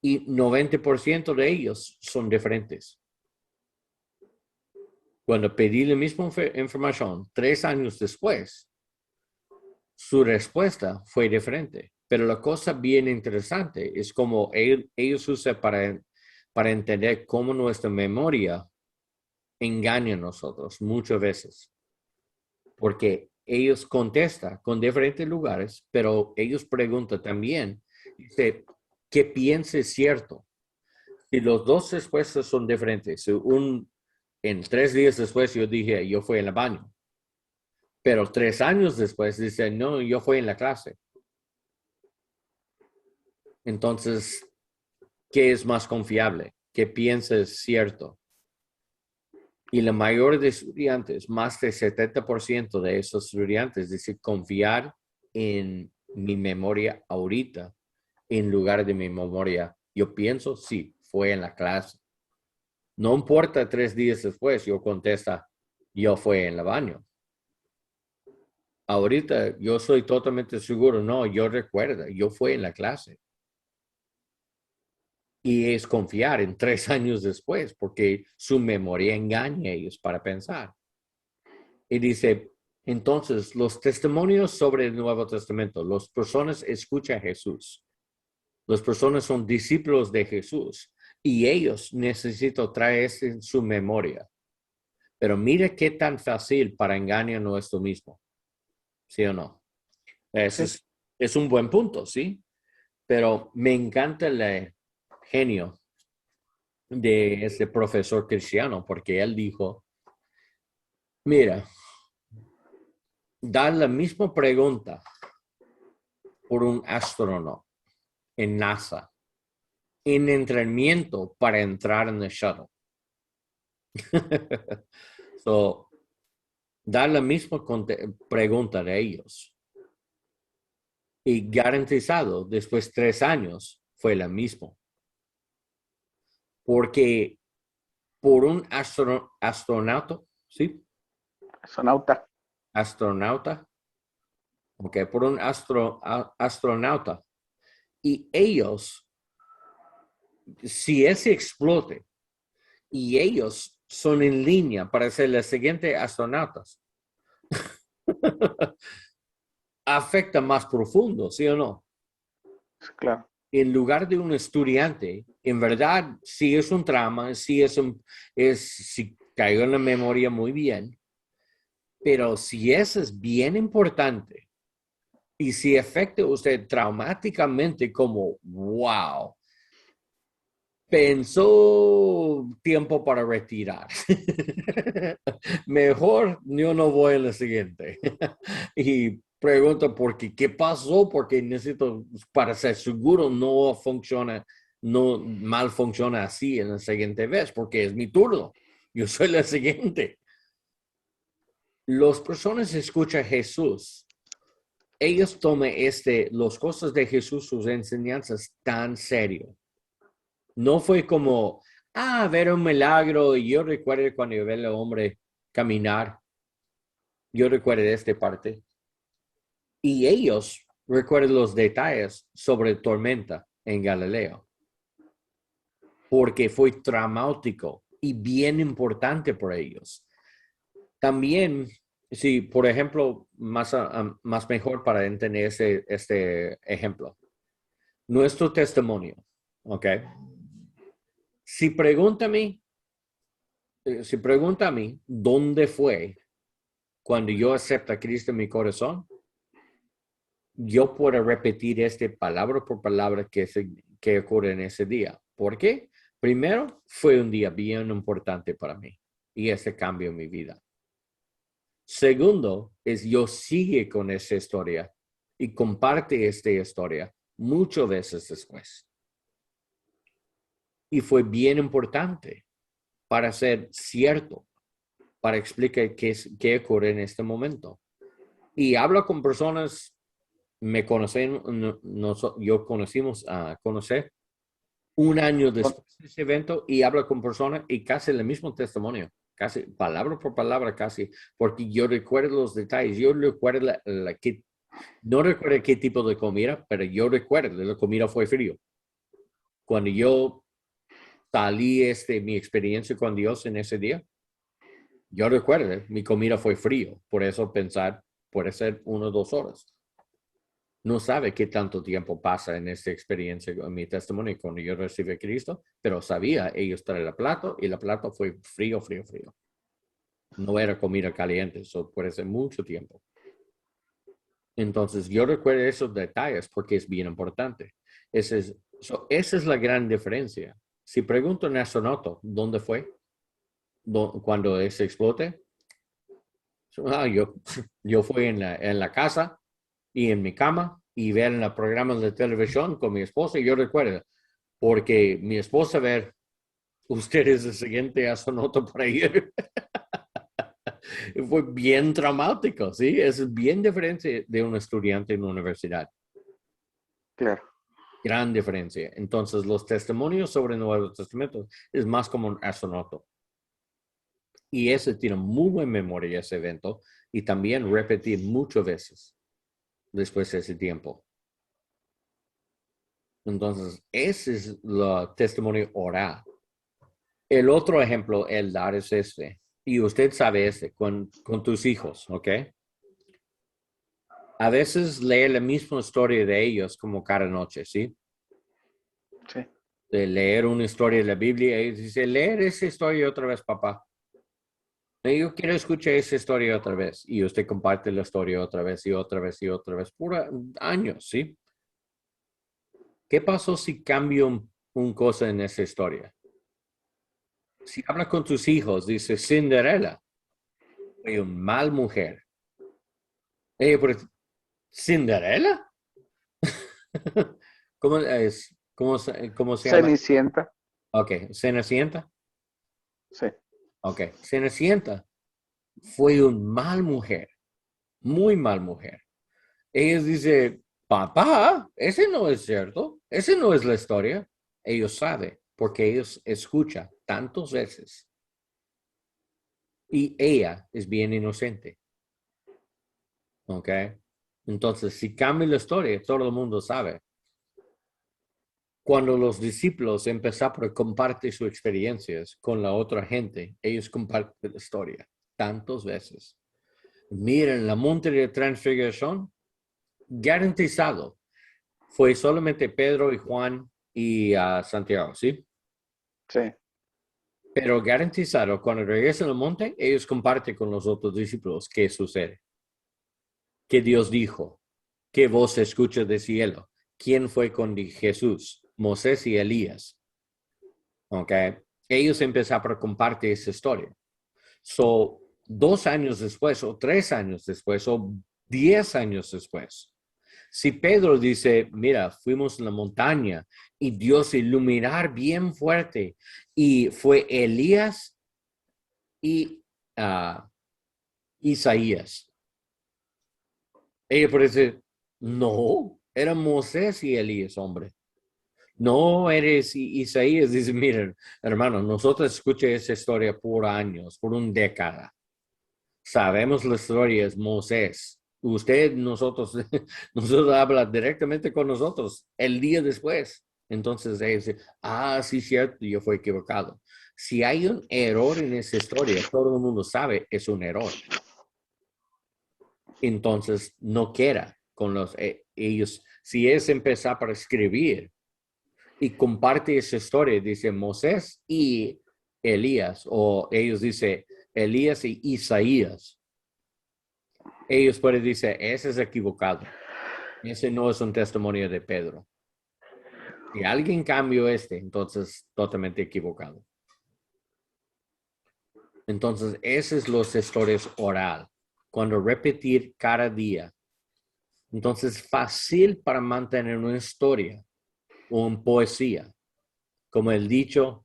Y 90% de ellos son diferentes. Cuando pedí la misma información 3 años después, su respuesta fue diferente. Pero la cosa bien interesante es como ellos usan para entender cómo nuestra memoria engañan a nosotros muchas veces, porque ellos contestan con diferentes lugares, pero ellos preguntan también, dice, ¿qué pienses cierto? Si los dos respuestas son diferentes, en 3 días después yo dije, yo fui en el baño, pero 3 años después dice, no, yo fui en la clase. Entonces, ¿qué es más confiable? ¿Qué pienses cierto? Y la mayoría de estudiantes, más del 70% de esos estudiantes, dice confiar en mi memoria ahorita en lugar de mi memoria. Yo pienso, sí, fue en la clase. No importa 3 días después, yo contesta, yo fue en el baño. Ahorita yo soy totalmente seguro, no, yo recuerdo, yo fue en la clase. Y es confiar en 3 años después, porque su memoria engaña a ellos para pensar. Y dice, entonces, los testimonios sobre el Nuevo Testamento, las personas escuchan a Jesús. Las personas son discípulos de Jesús y ellos necesitan traer esto en su memoria. Pero mire qué tan fácil para engañar nuestro mismo. ¿Sí o no? Eso Sí. es un buen punto, ¿sí? Pero me encanta el genio de ese profesor cristiano porque él dijo, mira, da la misma pregunta por un astronauta en NASA, en entrenamiento para entrar en el shuttle. So, dar la misma pregunta de ellos. Y garantizado, después de 3 años, fue la misma. Porque por un astronauta, ¿sí? Sonauta. Astronauta, ok, por un astronauta. Y ellos, si ese explote, y ellos son en línea para ser los siguientes astronautas, afecta más profundo, ¿sí o no? Claro. En lugar de un estudiante, en verdad, sí es un trauma, sí si cayó en la memoria muy bien, pero si eso es bien importante y si afecta a usted traumáticamente como, wow, pensó tiempo para retirar. Mejor yo no voy a la siguiente. Y pregunto por qué pasó, porque necesito, para ser seguro, no funciona, no mal funciona así en la siguiente vez, porque es mi turno. Yo soy la siguiente. Las personas escuchan a Jesús. Ellos toman las cosas de Jesús, sus enseñanzas tan serio. No fue como, ver un milagro. Y yo recuerdo cuando yo vi al hombre caminar. Yo recuerdo esta parte. Y ellos recuerdan los detalles sobre tormenta en Galileo. Porque fue traumático y bien importante para ellos. También, si, por ejemplo, más mejor para entender este ejemplo. Nuestro testimonio, ¿ok? Si pregunta a mí, ¿dónde fue cuando yo acepto a Cristo en mi corazón? Yo puedo repetir palabra por palabra que ocurre en ese día. ¿Por qué? Primero, fue un día bien importante para mí y ese cambio en mi vida. Segundo, yo sigue con esa historia y comparte esta historia muchas veces después. Y fue bien importante para ser cierto, para explicar qué ocurre en este momento. Y hablo con personas, me conocen, yo conocimos a conocer un año después de ese evento y hablo con personas y casi el mismo testimonio, casi palabra por palabra, casi, porque yo recuerdo los detalles, yo recuerdo no recuerdo qué tipo de comida, pero yo recuerdo la comida fue frío. Cuando yo salí mi experiencia con Dios en ese día, yo recuerdo, mi comida fue frío, por eso pensar, puede ser 1 o 2 horas. No sabe qué tanto tiempo pasa en esta experiencia, en mi testimonio, cuando yo recibí a Cristo, pero sabía, ellos traen el plato y el plato fue frío, frío, frío. No era comida caliente, eso puede ser mucho tiempo. Entonces, yo recuerdo esos detalles porque es bien importante. Esa es la gran diferencia. Si pregunto a un astronauta, ¿dónde fue? Cuando ese explote. Yo fui en la casa y en mi cama y ver en los programas de televisión con mi esposa. Y yo recuerdo, porque mi esposa ver, usted es el siguiente astronauta por ahí. Fue bien traumático, ¿sí? Es bien diferente de un estudiante en una universidad. Claro. Gran diferencia. Entonces, los testimonios sobre el Nuevo Testamento es más como un astronauta. Y ese tiene muy buena memoria, ese evento, y también repetir muchas veces después de ese tiempo. Entonces, ese es el testimonio oral. El otro ejemplo, el dar es este. Y usted sabe este, con tus hijos, ¿ok? A veces lee la misma historia de ellos como cada noche, ¿sí? Sí. De leer una historia de la Biblia y dice, leer esa historia otra vez, papá. Y yo quiero escuchar esa historia otra vez. Y usted comparte la historia otra vez y otra vez y otra vez por años, ¿sí? ¿Qué pasó si cambio un cosa en esa historia? Si habla con tus hijos, dice Cinderella, fue una mal mujer. Pero, ¿Cinderella? ¿Cómo es? ¿Cómo se llama? Cenicienta. Ok, Cenicienta. Sí. Ok, Cenicienta fue una mal mujer, muy mal mujer. Ellos dicen, papá, ese no es cierto, ese no es la historia. Ellos saben, porque ellos escuchan tantas veces. Y ella es bien inocente. ¿Ok? Entonces, si cambia la historia, todo el mundo sabe. Cuando los discípulos empezaron a compartir sus experiencias con la otra gente, ellos comparten la historia tantas veces. Miren, la monte de transfiguración, garantizado, fue solamente Pedro y Juan y Santiago, ¿sí? Sí. Pero garantizado, cuando regresan al monte, ellos comparten con los otros discípulos qué sucede, qué Dios dijo, qué voz se escucha del cielo, quién fue con Jesús, Moisés y Elías. ¿Ok? Ellos empezaron a compartir esa historia. So, 2 años después, o 3 años después, o 10 años después, si Pedro dice, mira, fuimos en la montaña y Dios iluminar bien fuerte y fue Elías y Isaías. Ella parece, no, eran Moisés y Elías, hombre. No eres Isaías. Dice, miren, hermano, nosotros escuchamos esa historia por años, por una década. Sabemos la historia es Moisés. Usted, nosotros habla directamente con nosotros el día después. Entonces ella dice, sí, cierto, yo fui equivocado. Si hay un error en esa historia, todo el mundo sabe es un error. Entonces no quiera con ellos. Si es empezar para escribir y comparte esa historia, dice Moisés y Elías, o ellos dice Elías y Isaías. Ellos pueden decir, ese es equivocado. Ese no es un testimonio de Pedro. Si alguien cambió entonces totalmente equivocado. Entonces, esas son las historias oral. Cuando repetir cada día. Entonces, fácil para mantener una historia o una poesía. Como el dicho,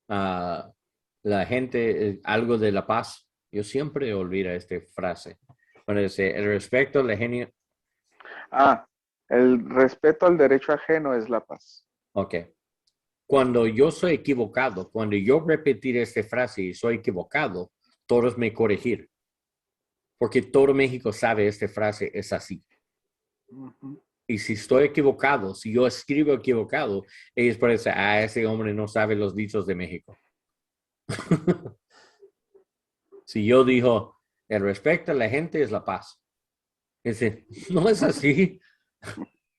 la gente, algo de la paz. Yo siempre olvido esta frase. Cuando dice, el respeto, la genio. El respeto al derecho ajeno es la paz. Ok. Cuando yo soy equivocado, cuando yo repetir esta frase y soy equivocado, todos me corregir. Porque todo México sabe esta frase es así. Uh-huh. Y si estoy equivocado, si yo escribo equivocado, ellos pueden decir, ese hombre no sabe los dichos de México. Si yo digo, el respeto a la gente es la paz. Dice, no es así.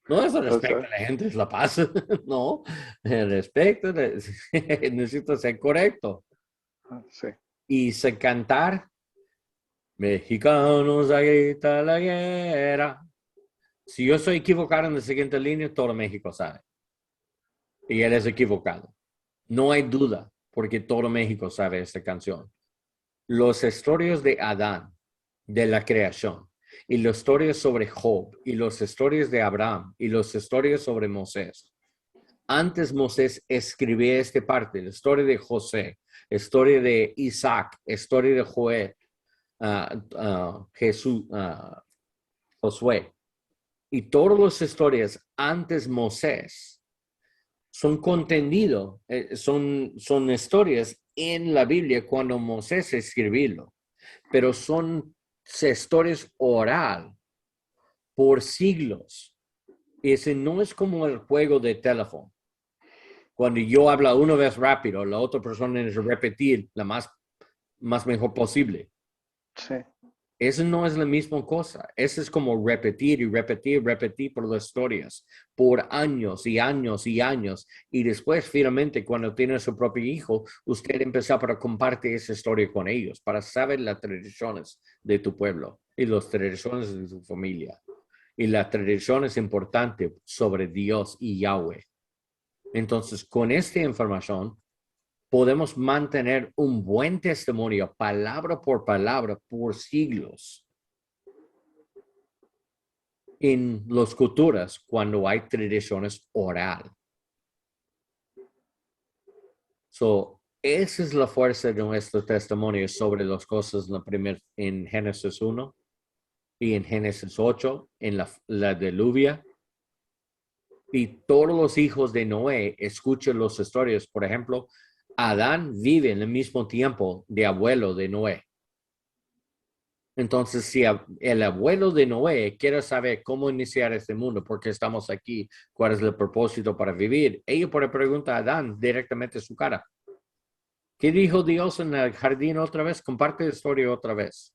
No es el O respeto sea, a la gente es la paz. No, el respeto necesita ser correcto. sí. Y se cantar Mexicanos, ahí está la guerra. Si yo soy equivocado en la siguiente línea, todo México sabe. Y él es equivocado. No hay duda, porque todo México sabe esta canción. Los historias de Adán, de la creación, y las historias sobre Job, y las historias de Abraham, y las historias sobre Moisés. Antes Moisés escribía esta parte, la historia de José, la historia de Isaac, la historia de Joel, Jesús, Josué. Y todas las historias antes Moisés son contenido, son historias en la Biblia cuando Moisés escribió, pero son historias oral por siglos. Ese no es como el juego de teléfono. Cuando yo hablo una vez rápido, la otra persona es repetir la más mejor posible. Sí. Eso no es la misma cosa. Eso es como repetir y repetir, repetir por las historias por años y años y años. Y después, finalmente, cuando tiene su propio hijo, usted empieza a compartir esa historia con ellos para saber las tradiciones de tu pueblo y las tradiciones de tu familia. Y la tradición es importante sobre Dios y Yahweh. Entonces, con esta información, podemos mantener un buen testimonio, palabra por siglos, en las culturas cuando hay tradiciones oral. Esa es la fuerza de nuestro testimonio sobre las cosas en Génesis 1 y en Génesis 8, en la diluvia. Y todos los hijos de Noé escuchan las historias. Por ejemplo, Adán vive en el mismo tiempo de abuelo de Noé. Entonces, si el abuelo de Noé quiere saber cómo iniciar este mundo, por qué estamos aquí, cuál es el propósito para vivir, ella puede preguntar a Adán directamente a su cara. ¿Qué dijo Dios en el jardín otra vez? Comparte la historia otra vez.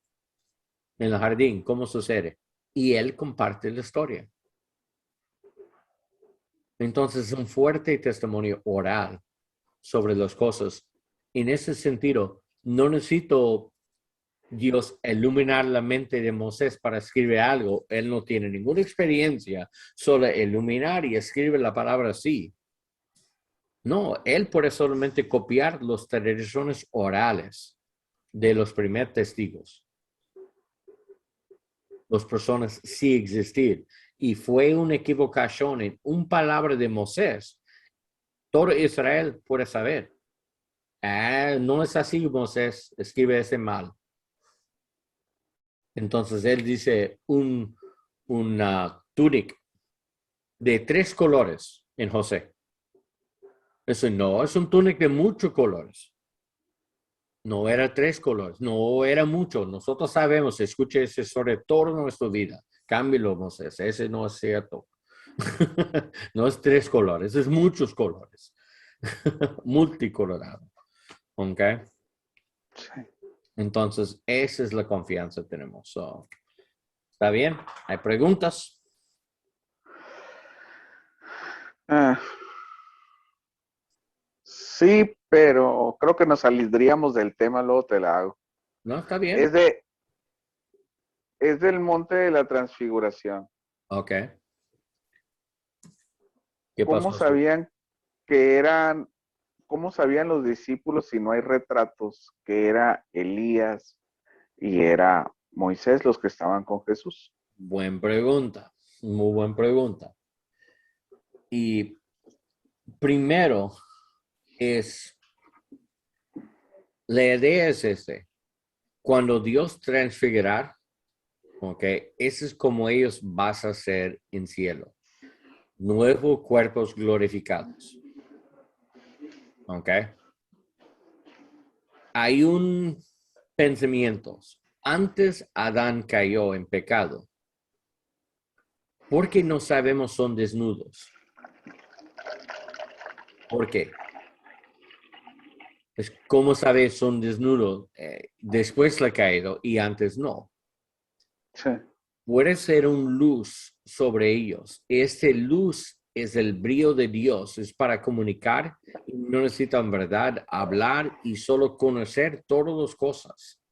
En el jardín, ¿cómo sucede? Y él comparte la historia. Entonces, es un fuerte testimonio oral sobre las cosas. En ese sentido, no necesito Dios iluminar la mente de Moisés para escribir algo. Él no tiene ninguna experiencia, solo iluminar y escribir la palabra así. No, él puede solamente copiar las tradiciones orales de los primeros testigos. Las personas sí existir. Y fue una equivocación en una palabra de Moisés. Todo Israel puede saber. No es así, Moisés, escribe ese mal. Entonces él dice una túnica de 3 colores en José. Eso no, es un túnica de muchos colores. No era 3 colores, no era mucho. Nosotros sabemos, escuche esa historia toda nuestra vida. Cámbialo, Moisés, ese no es cierto. No es 3 colores, es muchos colores. Multicolorado. ¿Ok? Sí. Entonces, esa es la confianza que tenemos. ¿Está bien? ¿Hay preguntas? Ah, sí, pero creo que nos saldríamos del tema, luego te la hago. No, está bien. Es del monte de la transfiguración. Ok. ¿Qué ¿Cómo pasó? sabían que eran, cómo sabían los discípulos si no hay retratos que era Elías y era Moisés los que estaban con Jesús? Buena pregunta. Muy buena pregunta. Y primero la idea es cuando Dios transfigurar, ok, eso es como ellos van a ser en cielo. Nuevos cuerpos glorificados. Ok. Hay un pensamiento. Antes Adán cayó en pecado. ¿Por qué no sabemos son desnudos? ¿Por qué? Es como sabes son desnudos después le ha caído y antes no. Sí. Puede ser un luz sobre ellos. Este luz es el brillo de Dios, es para comunicar y no necesitan verdad hablar y solo conocer todas las cosas.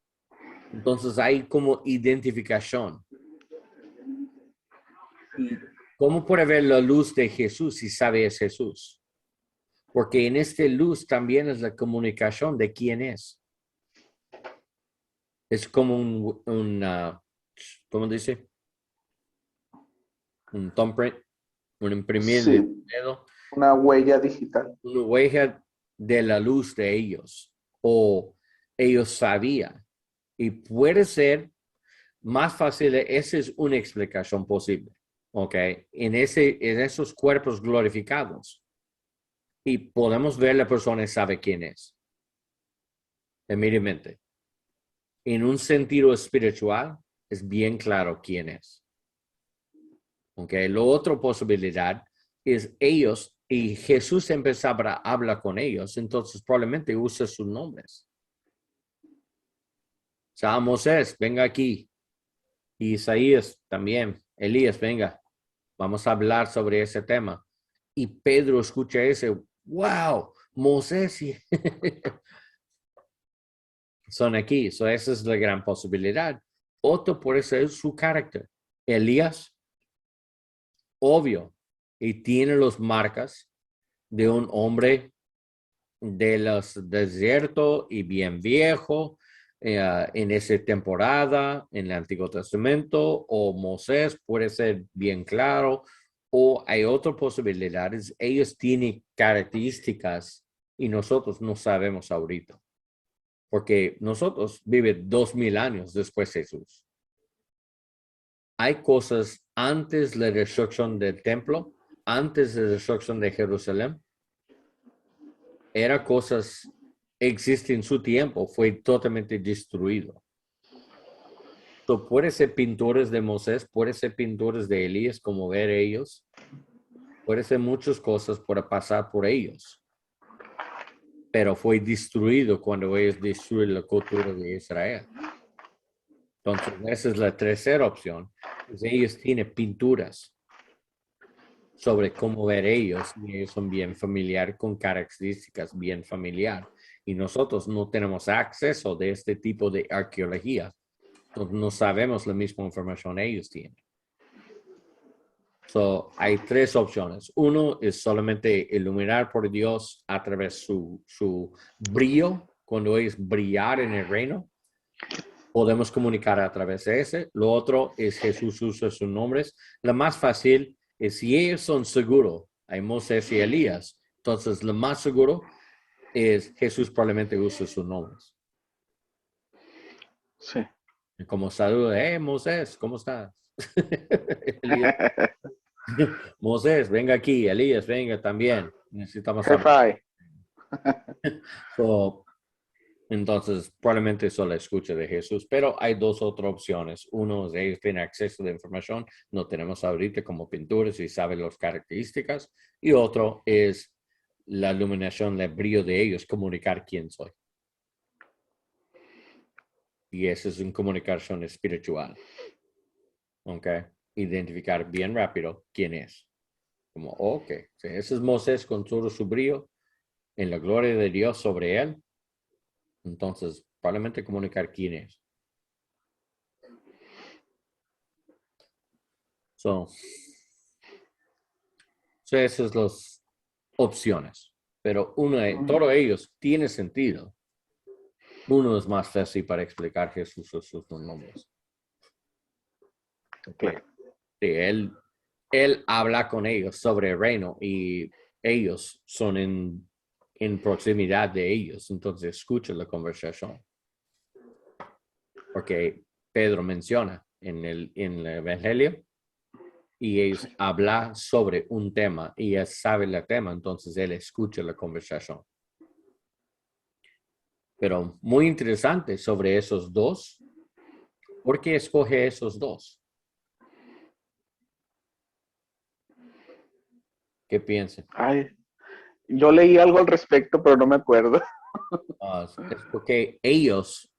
Entonces hay como identificación. ¿Y cómo puede ver la luz de Jesús si sabe es Jesús? Porque en esta luz también es la comunicación de quién es. Es como ¿cómo dice? Un thumbprint, un imprimir Sí, de dedo, una huella digital. una huella de la luz de ellos. O ellos sabían. Y puede ser más fácil, esa es una explicación posible. ¿Ok? En esos cuerpos glorificados. Y podemos ver la persona y sabe quién es. Inmediatamente. En un sentido espiritual, es bien claro quién es. ¿Ok? La otra posibilidad es ellos, y Jesús empezaba a hablar con ellos, entonces probablemente usa sus nombres. O sea, Moisés, venga aquí. Y Isaías también. Elías, venga. Vamos a hablar sobre ese tema. Y Pedro escucha ese, wow, Moisés. Son aquí. So esa es la gran posibilidad. Otro puede ser su carácter. Elías, obvio, y tiene las marcas de un hombre de los desiertos y bien viejo en esa temporada en el Antiguo Testamento, o Moisés puede ser bien claro, o hay otras posibilidades. Ellos tienen características y nosotros no sabemos ahorita, porque nosotros vivimos 2000 años después de Jesús. Hay cosas antes de la destrucción del templo, antes de la destrucción de Jerusalén, era cosas, existe en su tiempo, fue totalmente destruido. So, puede ser pintores de Moisés, puede ser pintores de Elías, como ver ellos, puede ser muchas cosas para pasar por ellos, pero fue destruido cuando ellos destruyen la cultura de Israel. Entonces, esa es la tercera opción. Pues ellos tienen pinturas sobre cómo ver ellos, y ellos son bien familiar con características bien familiar. Y nosotros no tenemos acceso de este tipo de arqueología. Entonces no sabemos la misma información ellos tienen. So, hay tres opciones. Uno es solamente iluminar por Dios a través de su brillo, cuando es brillar en el reino. Podemos comunicar a través de ese. Lo otro es Jesús usa sus nombres. La más fácil es si ellos son seguros, hay Moisés y Elías. Entonces, lo más seguro es Jesús probablemente usa sus nombres. Sí. Como saludo, Moisés, ¿cómo estás? Elías, Moisés, venga aquí. Elías, venga también. Necesitamos hablar. Jefe. So, entonces, probablemente solo escuche de Jesús, pero hay dos otras opciones. Uno es ellos tienen acceso a información, no tenemos ahorita como pintores y saben las características. Y otro es la iluminación, el brillo de ellos, comunicar quién soy. Y eso es una comunicación espiritual. ¿Ok? Identificar bien rápido quién es. Como, ok, sí, ese es Moisés con todo su brillo en la gloria de Dios sobre él. Entonces, probablemente comunicar quién es. So esas son las opciones. Pero todos ellos tiene sentido. Uno es más fácil para explicar Jesús o sus nombres. Okay. Sí, él habla con ellos sobre el reino y ellos son en proximidad de ellos. Entonces escucha la conversación. Porque Pedro menciona en el Evangelio y ellos hablan sobre un tema y él sabe el tema, entonces él escucha la conversación. Pero muy interesante sobre esos dos. ¿Por qué escoge esos dos? ¿Qué piensan? Ay, yo leí algo al respecto, pero no me acuerdo. Es porque ellos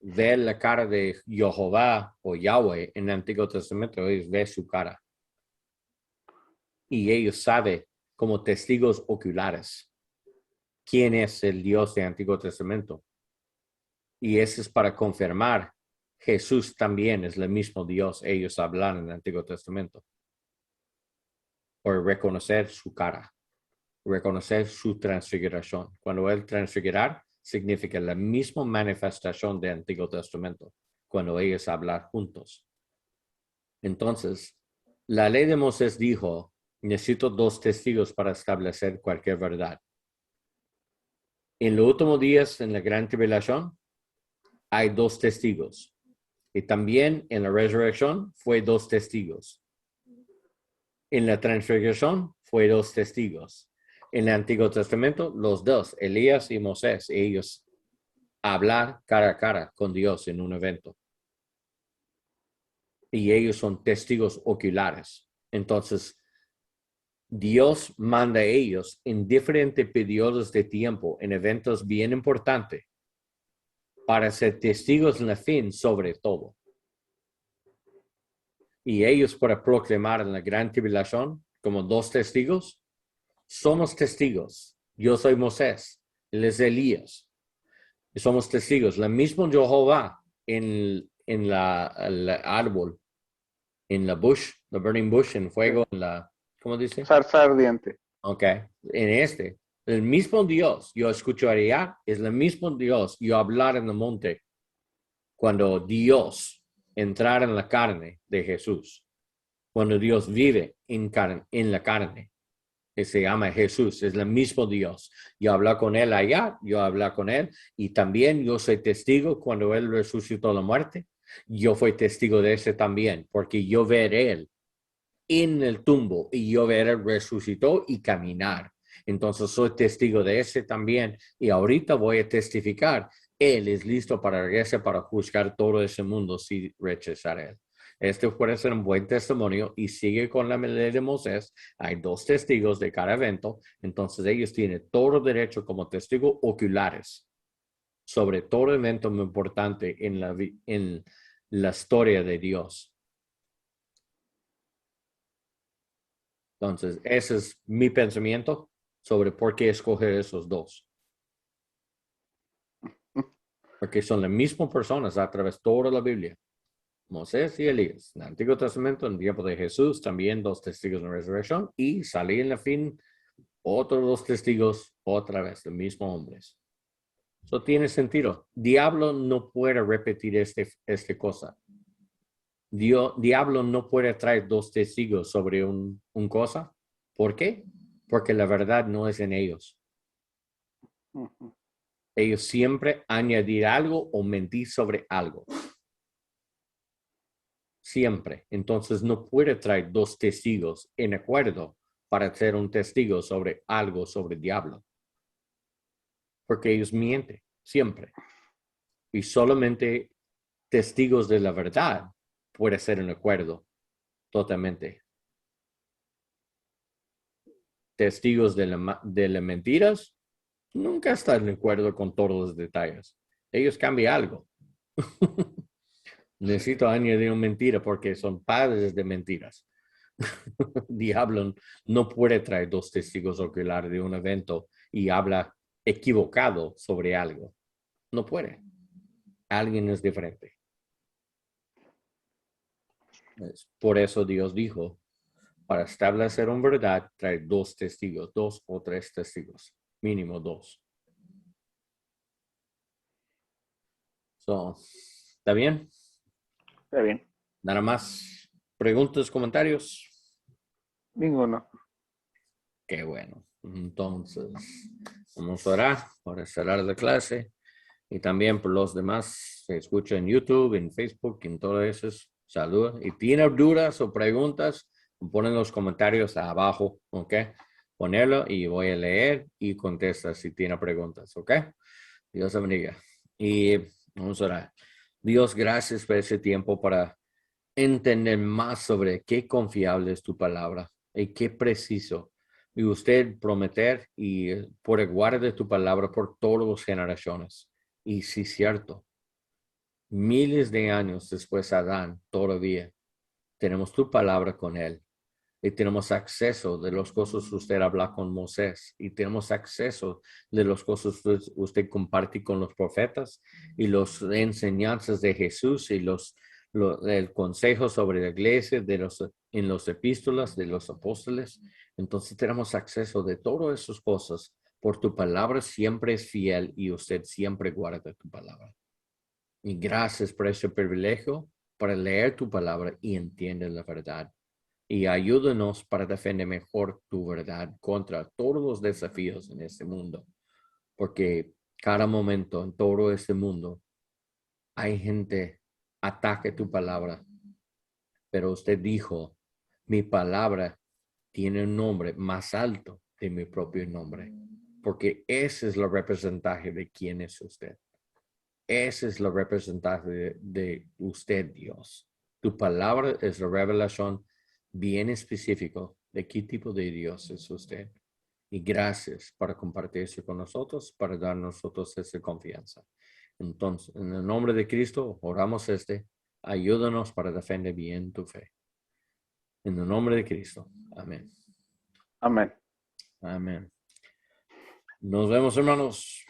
ven la cara de Jehová o Yahweh en el Antiguo Testamento, ellos ven su cara. Y ellos saben como testigos oculares quién es el Dios del Antiguo Testamento. Y eso es para confirmar. Jesús también es el mismo Dios. Ellos hablan en el Antiguo Testamento. Por reconocer su cara, reconocer su transfiguración. Cuando él transfigurar, significa la misma manifestación del Antiguo Testamento, cuando ellos hablan juntos. Entonces, la ley de Moisés dijo, necesito 2 testigos para establecer cualquier verdad. En los últimos días, en la gran tribulación, hay 2 testigos. Y también en la resurrección fue 2 testigos. En la transfiguración fue 2 testigos. En el Antiguo Testamento, los 2, Elías y Moisés, ellos hablar cara a cara con Dios en un evento. Y ellos son testigos oculares. Entonces, Dios manda a ellos en diferentes periodos de tiempo, en eventos bien importantes, para ser testigos en la fin sobre todo. Y ellos para proclamar en la gran tribulación como 2 testigos, somos testigos. Yo soy Moisés, él es Elías. Y somos testigos. La misma Jehová en el árbol, en la bush, the burning bush, en fuego, en la, ¿cómo dice? Zarza ardiente. Ok, en el mismo Dios, yo escucharía, es el mismo Dios, yo hablar en el monte, cuando Dios entrar en la carne de Jesús, cuando Dios vive en la carne, que se llama Jesús, es el mismo Dios. Yo hablé con él allá, yo hablé con él, y también yo soy testigo cuando él resucitó de la muerte, yo fui testigo de ese también, porque yo veré él en el tumbo y yo ver él resucitó y caminar. Entonces soy testigo de ese también y ahorita voy a testificar. Él es listo para regresar para juzgar todo ese mundo si rechazar él. Este puede ser un buen testimonio y sigue con la ley de Moisés. Hay 2 testigos de cada evento, entonces ellos tienen todo derecho como testigos oculares sobre todo evento muy importante en la historia de Dios. Entonces, ese es mi pensamiento sobre por qué escoger esos 2. Porque son las mismas personas a través de toda la Biblia. Moisés y Elías. En el Antiguo Testamento, en el tiempo de Jesús, también 2 testigos en la resurrección. Y salí en la fin, otros 2 testigos, otra vez, los mismos hombres. Eso tiene sentido. Diablo no puede repetir este cosa. Diablo no puede traer 2 testigos sobre un cosa. ¿Por qué? Porque la verdad no es en ellos. Ellos siempre añadir algo o mentir sobre algo. Siempre. Entonces no puede traer 2 testigos en acuerdo para ser un testigo sobre algo sobre el diablo. Porque ellos mienten siempre. Y solamente testigos de la verdad puede ser un acuerdo totalmente. Testigos de las mentiras nunca están de acuerdo con todos los detalles. Ellos cambian algo. Necesito añadir una mentira porque son padres de mentiras. Diablo no puede traer 2 testigos oculares de un evento y habla equivocado sobre algo. No puede. Alguien es diferente. Por eso Dios dijo, para establecer una verdad, traer 2 testigos, 2 o 3 testigos, mínimo 2. ¿Está bien? Está bien. Nada más. ¿Preguntas, comentarios? Ninguno. Qué bueno. Entonces, vamos a orar para cerrar la clase. Y también por los demás, se escucha en YouTube, en Facebook, en todo eso. Saludos. Y tienen dudas o preguntas, ponen los comentarios abajo, ¿ok? Ponerlo y voy a leer y contesta si tiene preguntas, ¿ok? Dios te bendiga. Y vamos a orar. Dios, gracias por ese tiempo para entender más sobre qué confiable es tu palabra y qué preciso. Y usted prometer y por guardar tu palabra por todas las generaciones. Y sí, cierto, miles de años después de Adán, todavía tenemos tu palabra con él. y tenemos acceso de las cosas que usted habla con Moisés y tenemos acceso de las cosas que usted comparte con los profetas y las enseñanzas de Jesús y el consejo sobre la iglesia en los epístolas de los apóstoles. Entonces tenemos acceso de todas esas cosas por tu palabra siempre es fiel y usted siempre guarda tu palabra. Y gracias por ese privilegio para leer tu palabra y entender la verdad. Y ayúdanos para defender mejor tu verdad contra todos los desafíos en este mundo. Porque cada momento en todo este mundo hay gente ataque tu palabra. Pero usted dijo, mi palabra tiene un nombre más alto de mi propio nombre. Porque ese es el representante de quién es usted. Ese es el representante de usted, Dios. Tu palabra es la revelación bien específico de qué tipo de Dios es usted. Y gracias por compartirse con nosotros, para dar a nosotros esa confianza. Entonces, en el nombre de Cristo, oramos ayúdanos para defender bien tu fe. En el nombre de Cristo. Amén. Amén. Amén. Nos vemos, hermanos.